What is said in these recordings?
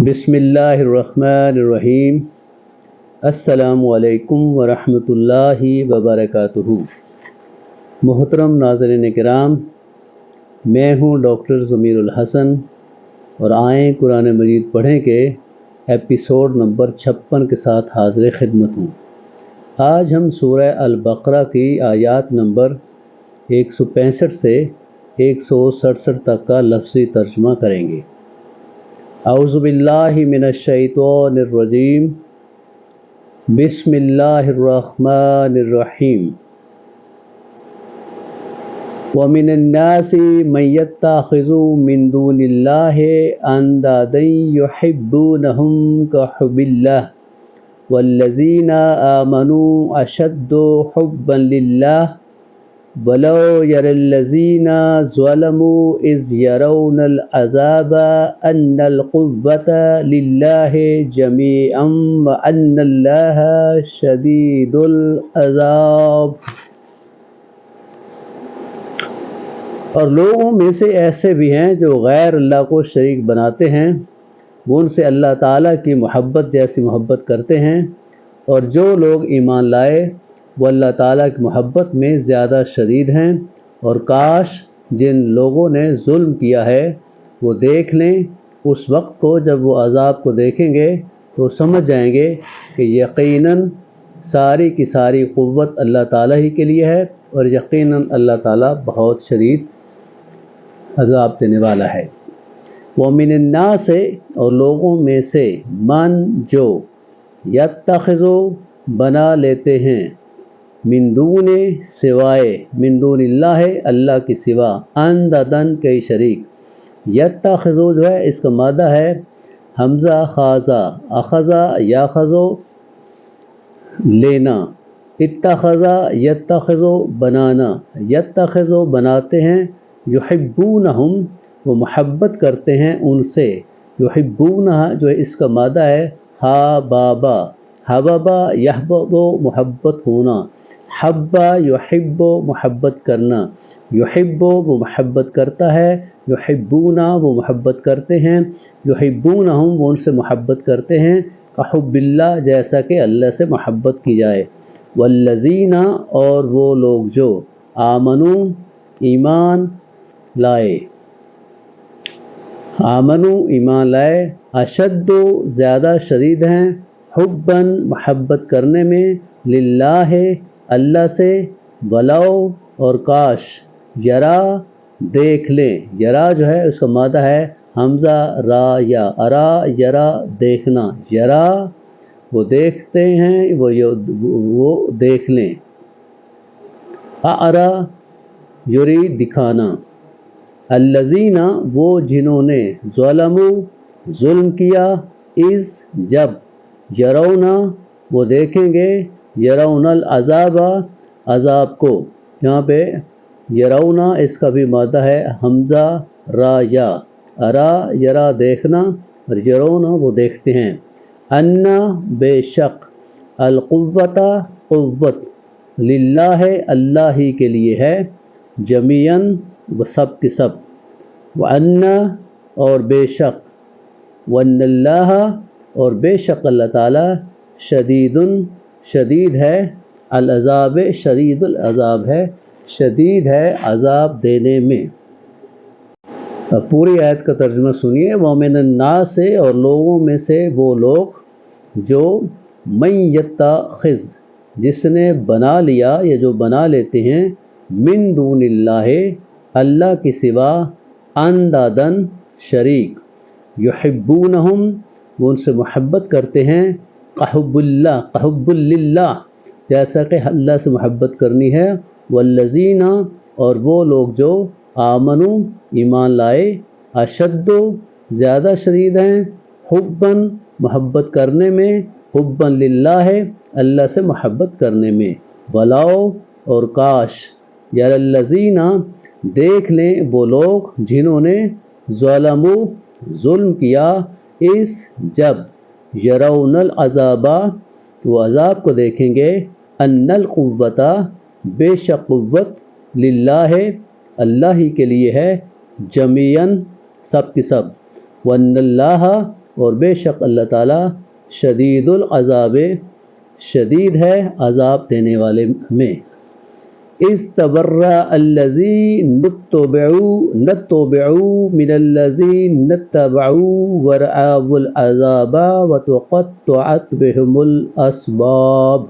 بسم اللہ الرحمن الرحیم۔ السلام علیکم ورحمۃ اللہ وبرکاتہ۔ محترم ناظرین کرام، میں ہوں ڈاکٹر ضمیر الحسن اور آئیں قرآن مجید پڑھیں کے ایپیسوڈ نمبر 56 کے ساتھ حاضر خدمت ہوں۔ آج ہم سورہ البقرہ کی آیات نمبر 165 سے 167 تک کا لفظی ترجمہ کریں گے۔ اعوذ باللہ من الشیطان الرجیم، بسم اللہ الرحمن الرحیم۔ ومن الناس من يتخذ من دون اللہ اندادا يحبونهم كحب اللہ والذین آمنوا اشد حبا للہ ولو يرى الذين ظلموا إذ يرون العذاب أن القوة لله جميعا وأن الله شديد العذاب۔ اور لوگوں میں سے ایسے بھی ہیں جو غیر اللہ کو شریک بناتے ہیں، وہ ان سے اللہ تعالیٰ کی محبت جیسی محبت کرتے ہیں، اور جو لوگ ایمان لائے وہ اللہ تعالیٰ کی محبت میں زیادہ شدید ہیں۔ اور کاش جن لوگوں نے ظلم کیا ہے وہ دیکھ لیں اس وقت کو جب وہ عذاب کو دیکھیں گے تو سمجھ جائیں گے کہ یقیناً ساری کی ساری قوت اللہ تعالیٰ ہی کے لیے ہے، اور یقیناً اللہ تعالیٰ بہت شدید عذاب دینے والا ہے۔ وَمِنَ النَّاسِ اور لوگوں میں سے من جو یتخذو بنا لیتے ہیں، من دون سوائے، من دون اللہ اللہ کی سوا، اندادن کئی شریک۔ یتخذو جو ہے اس کا مادہ ہے حمزہ خاصہ، اخذا یاخذو لینا، اتخذا یتخذو بنانا، یتخذو بناتے ہیں، یحبونہم وہ محبت کرتے ہیں ان سے، یحبونہ جو ہے اس کا مادہ ہے ہا بابا، حببا یحبب محبت ہونا، حبا یحب محبت کرنا، یحب وہ محبت کرتا ہے، یحبونا وہ محبت کرتے ہیں، یحبونہم وہ ان سے محبت کرتے ہیں، کحب اللہ جیسا کہ اللہ سے محبت کی جائے، والذین اور وہ لوگ جو آمنو ایمان لائے، آمنو ایمان لائے، اشد زیادہ شدید ہیں، حباً محبت کرنے میں، للہ اللہ سے، ولو اور کاش، یرا دیکھ لیں، یرا جو ہے اس کا مادہ ہے حمزہ را یا، ارا یرا دیکھنا، یرا وہ دیکھتے ہیں، وہ دیکھ لیں، ارا یری دکھانا، الذین وہ جنہوں نے ظلموا ظلم کیا، اذ جب، یرونا وہ دیکھیں گے، یرون العذاب عذاب کو، یہاں پہ یرونا اس کا بھی مادہ ہے حمزہ را یا، ارا یرا دیکھنا اور یرونا وہ دیکھتے ہیں، انا بے شک، القوت قوت، للہ اللہ ہی کے لیے ہے، جمیعاً وہ سب کے سب، وَأَنَّ اور بے شک، وَأَنَّ اللَّهَ اور بے شک اللہ تعالیٰ، شدید شدید ہے، العذاب شدید العذاب ہے، شدید ہے عذاب دینے میں۔ اب پوری آیت کا ترجمہ سنیے۔ وَمِنَ النَّاسِ اور لوگوں میں سے وہ لوگ جو من یتخذ جس نے بنا لیا یا جو بنا لیتے ہیں، من دون اللہ اللہ کی سوا، اندادن شریک، یحبونہم وہ ان سے محبت کرتے ہیں، کحب اللہ کحب للہ جیسا کہ اللہ سے محبت کرنی ہے، والذین اور وہ لوگ جو آمنو ایمان لائے، اشد زیادہ شدید ہیں، حباً محبت کرنے میں، حباً للہ اللہ سے محبت کرنے میں، ولو اور کاش، یری الذین دیکھ لیں وہ لوگ جنہوں نے ظلموا ظلم کیا، اس جب، یرون العذاب وہ عذاب کو دیکھیں گے، ان القوت بے شک قوت، للہ اللہ ہی کے لیے ہے، جمیعاً سب کی سب، وَأَنَّ اللَّهَ اور بے شک اللہ تعالیٰ شدید العذاب شدید ہے عذاب دینے والے میں۔ استبرأ الذین نتبعوا من الذین اتبعوا ورأوا العذاب وتقطعت بهم الاسباب۔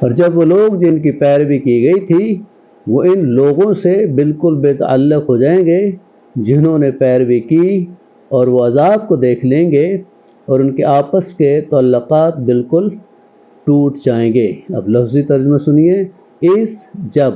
اور جب وہ لوگ جن کی پیروی کی گئی تھی وہ ان لوگوں سے بالکل بے تعلق ہو جائیں گے جنہوں نے پیروی کی، اور وہ عذاب کو دیکھ لیں گے اور ان کے آپس کے تعلقات بالکل ٹوٹ جائیں گے۔ اب لفظی ترجمہ سنیے۔ اس جب،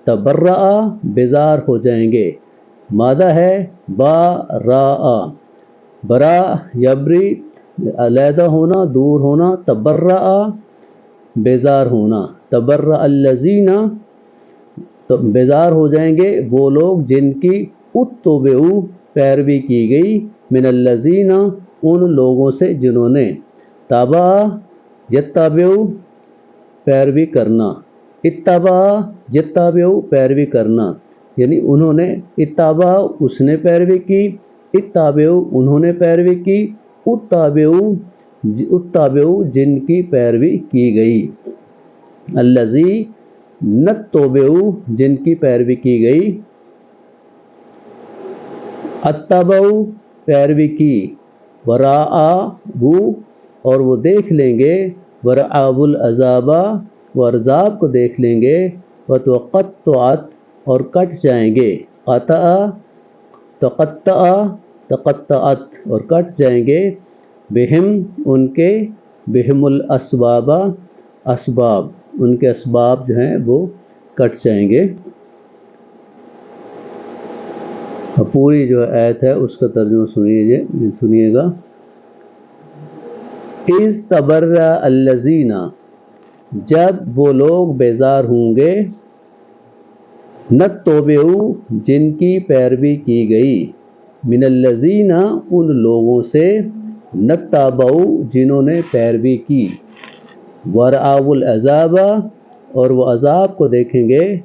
تبرأ بیزار ہو جائیں گے، مادہ ہے باراء، برا یبری علیحدہ ہونا، دور ہونا، تبرأ بیزار ہونا، تبرأ الذین تو بیزار ہو جائیں گے وہ لوگ جن کی اتبعوا پیروی کی گئی، من الذین ان لوگوں سے جنہوں نے، تابع یتبع پیروی کرنا، اتبع یتبع پیروی کرنا، یعنی انہوں نے، اتبع اس نے پیروی کی، اتبع انہوں نے پیروی کی، اتبع جن کی پیروی کی گئی، الذی نتبع جن کی پیروی کی گئی، اتبع پیروی کی، وراء اور وہ دیکھ لیں گے، وراء العذاب وہ عذاب کو دیکھ لیں گے، وتقطعت اور کٹ جائیں گے، قطع تقطع تقطعت اور کٹ جائیں گے، بہم ان کے، بہم الاسباب اسباب ان کے اسباب جو ہیں وہ کٹ جائیں گے۔ پوری جو آیت ہے اس کا ترجمہ سنیے گا۔ اِذْ تَبَرَّأَ الَّذِينَ جب وہ لوگ بیزار ہوں گے، نتبعوا جن کی پیروی کی گئی، من الذین ان لوگوں سے، نتبعوا جنہوں نے پیروی کی، ورأوا العذاب اور وہ عذاب کو دیکھیں گے،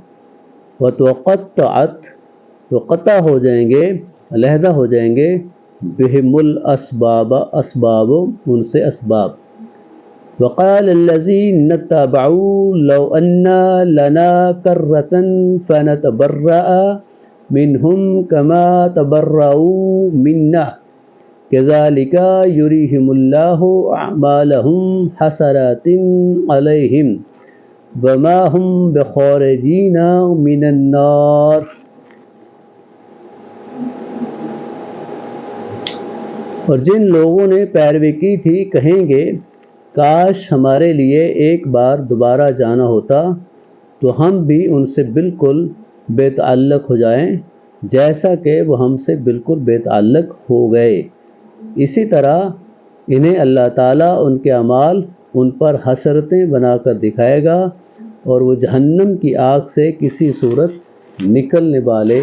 وتقطعت تو قطع ہو جائیں گے، علیحدہ ہو جائیں گے، بہم الاسباب اسباب ان سے اسباب۔ وقال الذین اتبعوا لو ان لنا کرۃ فنتبرأ منهم كما تبرؤوا منا كذلك يريهم الله اعمالهم حسرات عليهم وما هم بخارجين من النار۔ اور جن لوگوں نے پیروی کی تھی کہیں گے، کاش ہمارے لیے ایک بار دوبارہ جانا ہوتا تو ہم بھی ان سے بالکل بے تعلق ہو جائیں جیسا کہ وہ ہم سے بالکل بے تعلق ہو گئے۔ اسی طرح انہیں اللہ تعالیٰ ان کے اعمال ان پر حسرتیں بنا کر دکھائے گا، اور وہ جہنم کی آگ سے کسی صورت نکلنے والے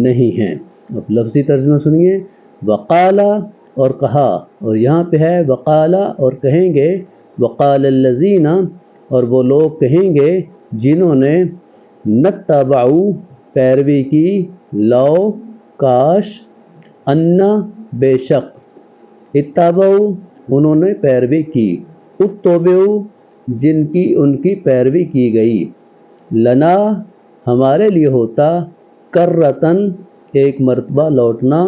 نہیں ہیں۔ اب لفظی ترجمہ سنیے۔ وقالا اور کہا، اور یہاں پہ ہے وقالا اور کہیں گے، وقال الذین اور وہ لوگ کہیں گے جنہوں نے، نتبعوا پیروی کی، لو کاش، انا بے شک، اتبعوا انہوں نے پیروی کی، اتبعوا جن کی ان کی پیروی کی گئی، لنا ہمارے لیے ہوتا، کرۃن ایک مرتبہ لوٹنا،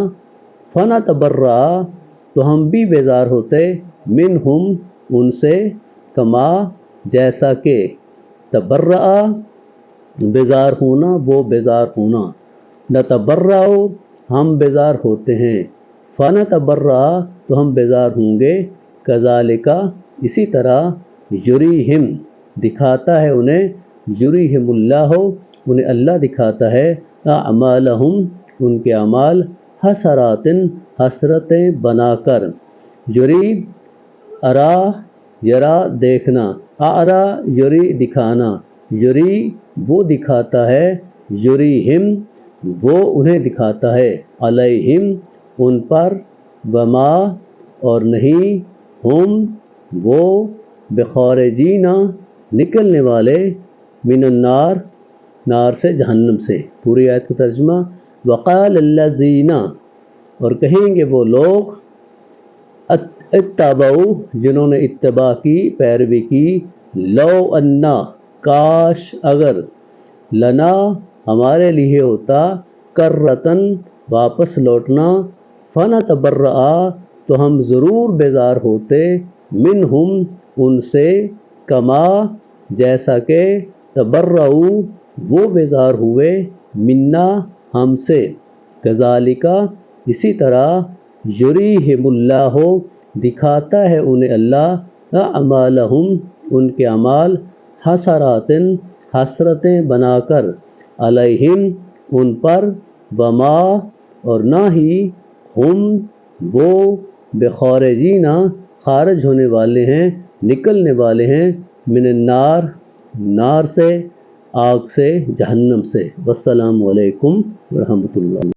فنتبرأ تو ہم بھی بیزار ہوتے، منہم ان سے، کما جیسا کہ، تبرأ بیزار ہونا، وہ بیزار ہونا، نتبرأ ہم بیزار ہوتے ہیں، فنتبرأ تو ہم بیزار ہوں گے، کذالک اسی طرح، یریہم دکھاتا ہے انہیں، یریہم اللہ انہیں اللہ دکھاتا ہے، اعمالہم ان کے اعمال، حسرات حسرتیں بنا کر، یری ارا یرا دیکھنا، ارا یری دکھانا، یری وہ دکھاتا ہے، یریہم وہ انہیں دکھاتا ہے، علیہم ان پر، وما اور نہیں، ہم وہ، بخارجین نکلنے والے، من النار نار سے، جہنم سے۔ پوری آیت کا ترجمہ۔ وقال الذین اور کہیں گے وہ لوگ، اتبعو جنہوں نے اتباع کی، پیروی کی، لو انا کاش اگر، لنا ہمارے لیے ہوتا، کرتن واپس لوٹنا، فنتبرأ تو ہم ضرور بیزار ہوتے، منہم ان سے، کما جیسا کہ، تبرؤ وہ بیزار ہوئے، منا ہم سے، کذالک اسی طرح، یریہم اللہ دکھاتا ہے انہیں اللہ، اعمالہم ان کے اعمال، حسرات حسرتیں بنا کر، علیہم ان پر، وما اور نہ ہی، ہم وہ، بخارجین خارج ہونے والے ہیں، نکلنے والے ہیں، من النار نار سے، آگ سے، جہنم سے۔ والسلام علیکم ورحمۃ اللہ۔